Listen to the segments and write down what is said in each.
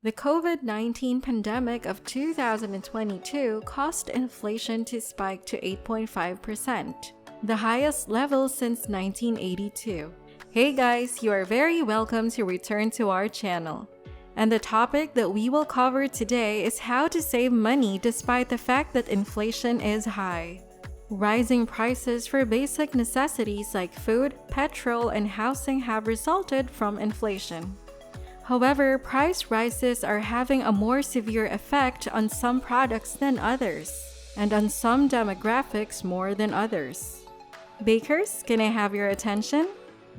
The COVID-19 pandemic of 2022 caused inflation to spike to 8.5%, the highest level since 1982. Hey guys, you are very welcome to return to our channel. And the topic that we will cover today is how to save money despite the fact that inflation is high. Rising prices for basic necessities like food, petrol, and housing have resulted from inflation. However, price rises are having a more severe effect on some products than others, and on some demographics more than others. Bakers, can I have your attention?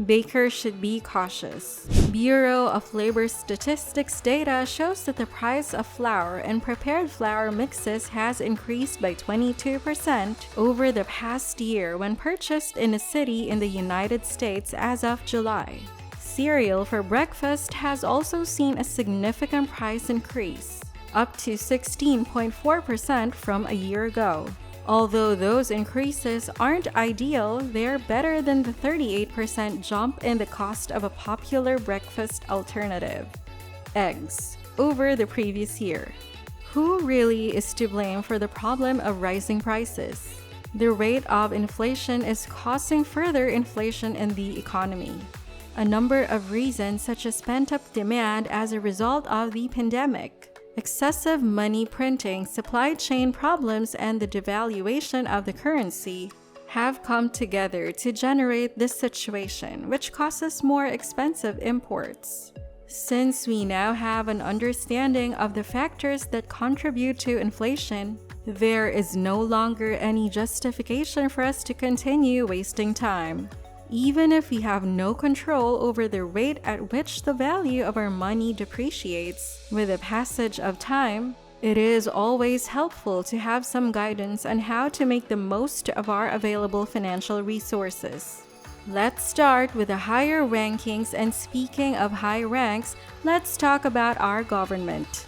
Bakers should be cautious. Bureau of Labor Statistics data shows that the price of flour and prepared flour mixes has increased by 22% over the past year when purchased in a city in the United States as of July. Cereal for breakfast has also seen a significant price increase, up to 16.4% from a year ago. Although those increases aren't ideal, they're better than the 38% jump in the cost of a popular breakfast alternative, eggs, over the previous year. Who really is to blame for the problem of rising prices? The rate of inflation is causing further inflation in the economy. A number of reasons such as pent-up demand as a result of the pandemic, excessive money printing, supply chain problems, and the devaluation of the currency have come together to generate this situation, which causes more expensive imports. Since we now have an understanding of the factors that contribute to inflation, there is no longer any justification for us to continue wasting time. Even if we have no control over the rate at which the value of our money depreciates with the passage of time, it is always helpful to have some guidance on how to make the most of our available financial resources. Let's start with the higher rankings, and speaking of high ranks, let's talk about our government.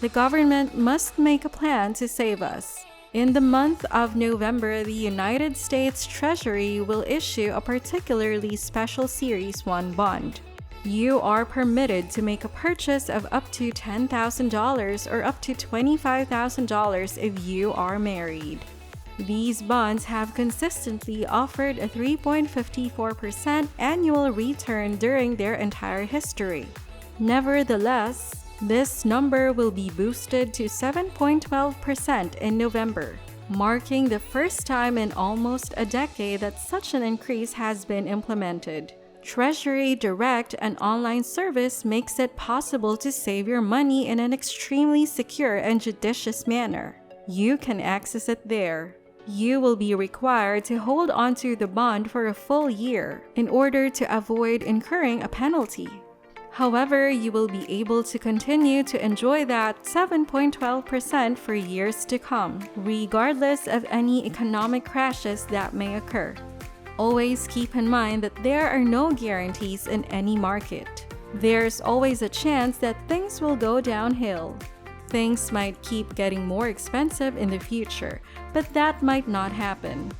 The government must make a plan to save us. In the month of November, the United States Treasury will issue a particularly special Series 1 bond. You are permitted to make a purchase of up to $10,000 or up to $25,000 if you are married. These bonds have consistently offered a 3.54% annual return during their entire history. Nevertheless, this number will be boosted to 7.12% in November, marking the first time in almost a decade that such an increase has been implemented. Treasury Direct, an online service, makes it possible to save your money in an extremely secure and judicious manner. You can access it there. You will be required to hold onto the bond for a full year in order to avoid incurring a penalty. However, you will be able to continue to enjoy that 7.12% for years to come, regardless of any economic crashes that may occur. Always keep in mind that there are no guarantees in any market. There's always a chance that things will go downhill. Things might keep getting more expensive in the future, but that might not happen.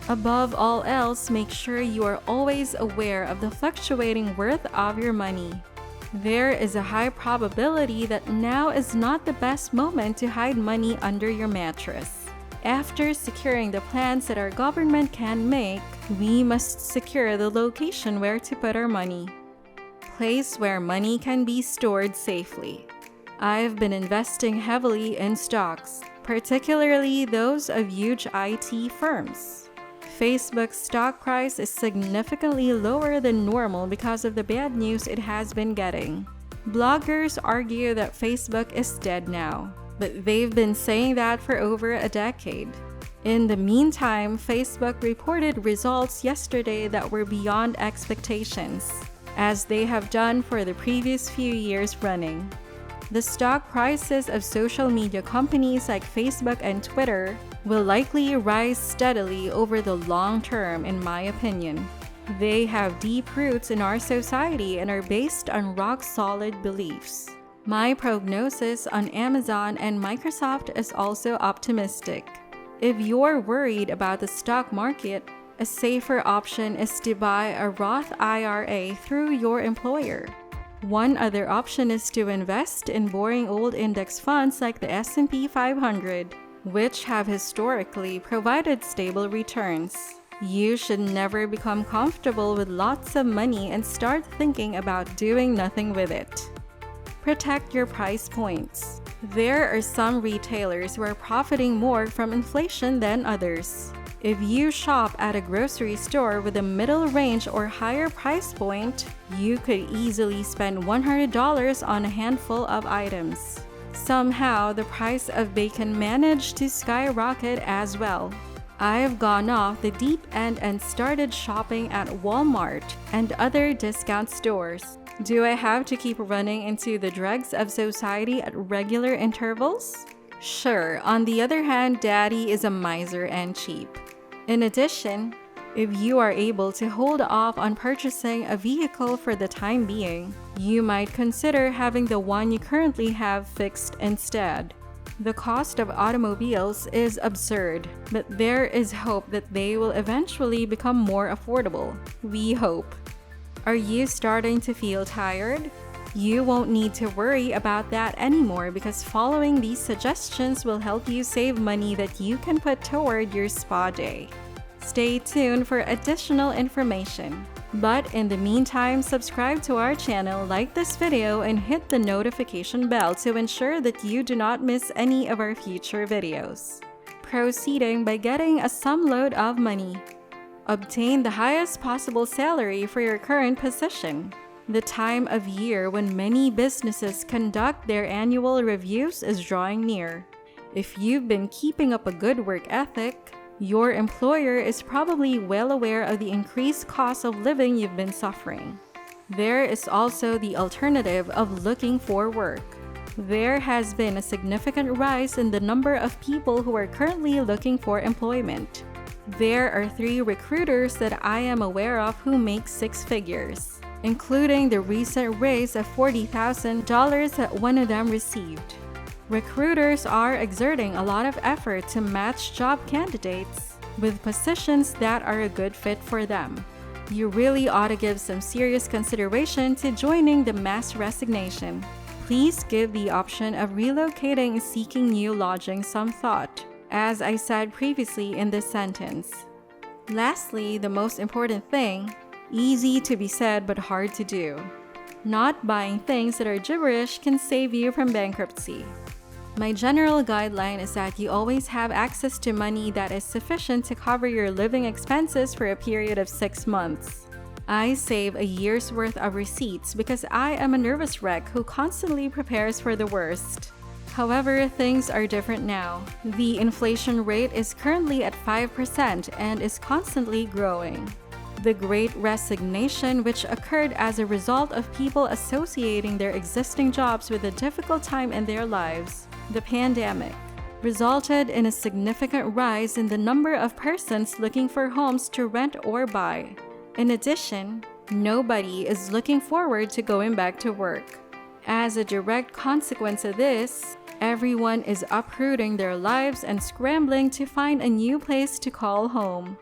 Above all else, make sure you are always aware of the fluctuating worth of your money. There is a high probability that now is not the best moment to hide money under your mattress. After securing the plans that our government can make, we must secure the location where to put our money. Place where money can be stored safely. I've been investing heavily in stocks, particularly those of huge IT firms. Facebook's stock price is significantly lower than normal because of the bad news it has been getting. Bloggers argue that Facebook is dead now, but they've been saying that for over a decade. In the meantime, Facebook reported results yesterday that were beyond expectations, as they have done for the previous few years running. The stock prices of social media companies like Facebook and Twitter will likely rise steadily over the long term, in my opinion. They have deep roots in our society and are based on rock-solid beliefs. My prognosis on Amazon and Microsoft is also optimistic. If you're worried about the stock market, a safer option is to buy a Roth IRA through your employer. One other option is to invest in boring old index funds like the S&P 500, which have historically provided stable returns. You should never become comfortable with lots of money and start thinking about doing nothing with it. Protect your price points. There are some retailers who are profiting more from inflation than others. If you shop at a grocery store with a middle range or higher price point, you could easily spend $100 on a handful of items. Somehow, the price of bacon managed to skyrocket as well. I've gone off the deep end and started shopping at Walmart and other discount stores. Do I have to keep running into the dregs of society at regular intervals? Sure, on the other hand, Daddy is a miser and cheap. In addition, if you are able to hold off on purchasing a vehicle for the time being, you might consider having the one you currently have fixed instead. The cost of automobiles is absurd, but there is hope that they will eventually become more affordable. We hope. Are you starting to feel tired? You won't need to worry about that anymore because following these suggestions will help you save money that you can put toward your spa day. Stay tuned for additional information. But in the meantime, subscribe to our channel, like this video, and hit the notification bell to ensure that you do not miss any of our future videos. Proceeding by getting a sum load of money. Obtain the highest possible salary for your current position. The time of year when many businesses conduct their annual reviews is drawing near. If you've been keeping up a good work ethic, your employer is probably well aware of the increased cost of living you've been suffering. There is also the alternative of looking for work. There has been a significant rise in the number of people who are currently looking for employment. There are 3 recruiters that I am aware of who make 6 figures, including the recent raise of $40,000 that one of them received. Recruiters are exerting a lot of effort to match job candidates with positions that are a good fit for them. You really ought to give some serious consideration to joining the mass resignation. Please give the option of relocating and seeking new lodging some thought, as I said previously in this sentence. Lastly, the most important thing, easy to be said but hard to do. Not buying things that are gibberish can save you from bankruptcy. My general guideline is that you always have access to money that is sufficient to cover your living expenses for a period of 6 months. I save a year's worth of receipts because I am a nervous wreck who constantly prepares for the worst. However, things are different now. The inflation rate is currently at 5% and is constantly growing. The Great Resignation, which occurred as a result of people associating their existing jobs with a difficult time in their lives, the pandemic, resulted in a significant rise in the number of persons looking for homes to rent or buy. In addition, nobody is looking forward to going back to work. As a direct consequence of this, everyone is uprooting their lives and scrambling to find a new place to call home.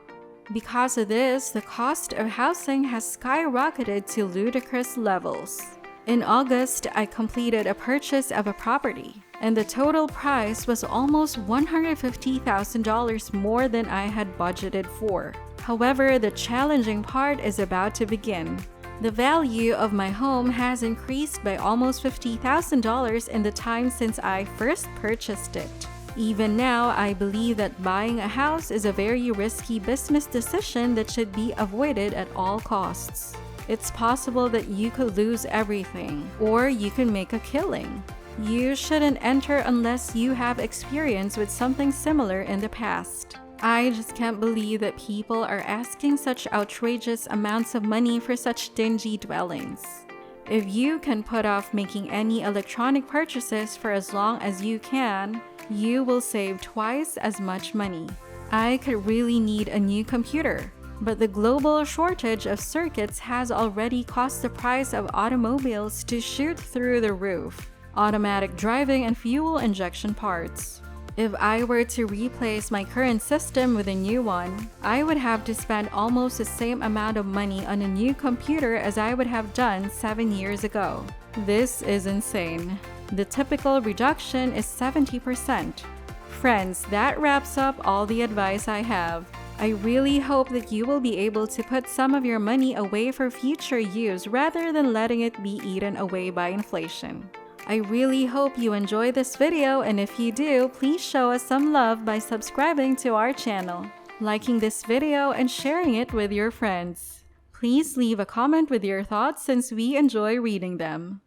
Because of this, the cost of housing has skyrocketed to ludicrous levels. In August, I completed a purchase of a property, and the total price was almost $150,000 more than I had budgeted for. However, the challenging part is about to begin. The value of my home has increased by almost $50,000 in the time since I first purchased it. Even now, I believe that buying a house is a very risky business decision that should be avoided at all costs. It's possible that you could lose everything, or you can make a killing. You shouldn't enter unless you have experience with something similar in the past. I just can't believe that people are asking such outrageous amounts of money for such dingy dwellings. If you can put off making any electronic purchases for as long as you can, you will save twice as much money. I could really need a new computer, but the global shortage of circuits has already caused the price of automobiles to shoot through the roof. Automatic driving and fuel injection parts. If I were to replace my current system with a new one, I would have to spend almost the same amount of money on a new computer as I would have done 7 years ago. This is insane. The typical reduction is 70%. Friends, that wraps up all the advice I have. I really hope that you will be able to put some of your money away for future use rather than letting it be eaten away by inflation. I really hope you enjoy this video, and if you do, please show us some love by subscribing to our channel, liking this video, and sharing it with your friends. Please leave a comment with your thoughts since we enjoy reading them.